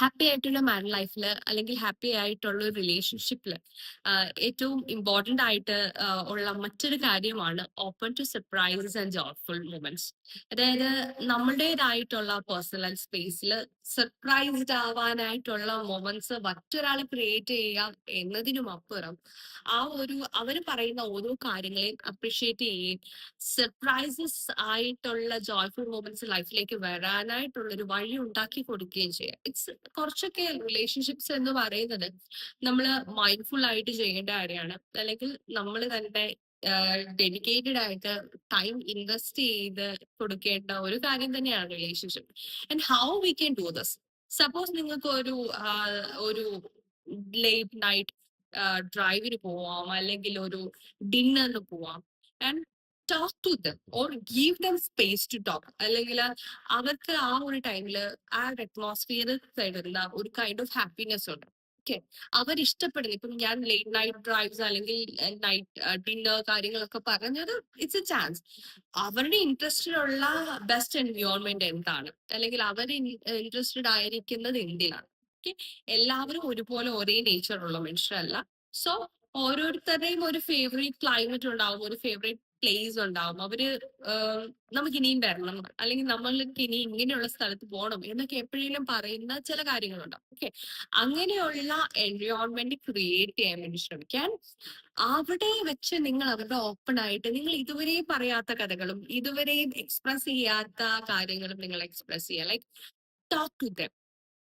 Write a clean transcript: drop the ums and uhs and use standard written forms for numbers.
Happy ആയിട്ടുള്ള married ലൈഫിൽ അല്ലെങ്കിൽ ഹാപ്പി ആയിട്ടുള്ള ഒരു റിലേഷൻഷിപ്പിൽ ഏറ്റവും ഇമ്പോർട്ടന്റ് ആയിട്ട് ഉള്ള മറ്റൊരു കാര്യമാണ് open to surprises and joyful moments. അതായത് നമ്മുടേതായിട്ടുള്ള പേഴ്സണൽ സ്പേസിൽ സർപ്രൈസ്ഡ് ആവാനായിട്ടുള്ള മൊമെന്റ്സ് മറ്റൊരാൾ ക്രിയേറ്റ് ചെയ്യുക എന്നതിനും അപ്പുറം അവർ പറയുന്ന ഓരോ കാര്യങ്ങളെയും അപ്രിഷിയേറ്റ് ചെയ്യുകയും സർപ്രൈസസ് ആയിട്ടുള്ള ജോയ്ഫുൾ മൊമെന്റ്സ് ലൈഫിലേക്ക് വരാനായിട്ടുള്ള ഒരു വഴി ഉണ്ടാക്കി കൊടുക്കുകയും ചെയ്യുക. കുറച്ചൊക്കെ റിലേഷൻഷിപ്സ് എന്ന് പറയുന്നത് നമ്മൾ മൈൻഡ്ഫുൾ ആയിട്ട് ചെയ്യേണ്ട കാര്യമാണ്. അല്ലെങ്കിൽ നമ്മൾ തന്നെ ഡെഡിക്കേറ്റഡ് ആയിട്ട് ടൈം ഇൻവെസ്റ്റ് ചെയ്ത് കൊടുക്കേണ്ട ഒരു കാര്യം തന്നെയാണ് relationship. And how we can do this. Suppose നിങ്ങൾക്ക് ഒരു ലേറ്റ് നൈറ്റ് ഡ്രൈവിന് പോവാം, അല്ലെങ്കിൽ ഒരു ഡിന്നറിന് പോവാം. And talk to them or give them space to talk. അല്ലെങ്കിൽ അവർക്ക് ആ ഒരു ടൈമില് ആ ഒരു അറ്റ്മോസ്ഫിയറിൽ തരുന്ന ഒരു കൈൻഡ് ഓഫ് ഹാപ്പിനെസ് ഉണ്ട്. ഓക്കെ, അവരിഷ്ടപ്പെടുന്നു. ഇപ്പം ഞാൻ ലേറ്റ് നൈറ്റ് ഡ്രൈവ്സ് അല്ലെങ്കിൽ നൈറ്റ് ഡിന്നർ കാര്യങ്ങളൊക്കെ പറഞ്ഞത് ഇറ്റ്സ് എ ചാൻസ്. അവരുടെ ഇൻട്രസ്റ്റിലുള്ള ബെസ്റ്റ് എൻവയോൺമെന്റ് എന്താണ്, അല്ലെങ്കിൽ അവർ ഇൻട്രസ്റ്റഡ് ആയിരിക്കുന്നത് എന്തിനാണ്. ഓക്കെ, എല്ലാവരും ഒരുപോലെ ഒരേ നേച്ചർ ഉള്ള മനുഷ്യരല്ല. സോ ഓരോരുത്തരുടെയും ഒരു ഫേവറേറ്റ് ക്ലൈമറ്റ് ഉണ്ടാവും, ഒരു ഫേവറേറ്റ് പ്ലേസ് ഉണ്ടാവും. നമുക്ക് ഇനിയും വരണം, അല്ലെങ്കിൽ നമ്മൾക്ക് ഇനി ഇങ്ങനെയുള്ള സ്ഥലത്ത് പോകണം എന്നൊക്കെ എപ്പോഴെങ്കിലും പറയുന്ന ചില കാര്യങ്ങളുണ്ടാവും. ഓക്കെ, അങ്ങനെയുള്ള എൻവയോൺമെന്റ് ക്രിയേറ്റ് ചെയ്യാൻ വേണ്ടി ശ്രമിക്കാൻ. അവിടെ വെച്ച് നിങ്ങൾ അവരുടെ ഓപ്പൺ ആയിട്ട് നിങ്ങൾ ഇതുവരെയും പറയാത്ത കഥകളും ഇതുവരെയും എക്സ്പ്രസ് ചെയ്യാത്ത കാര്യങ്ങളും നിങ്ങൾ എക്സ്പ്രസ് ചെയ്യുക. Like talk to dum.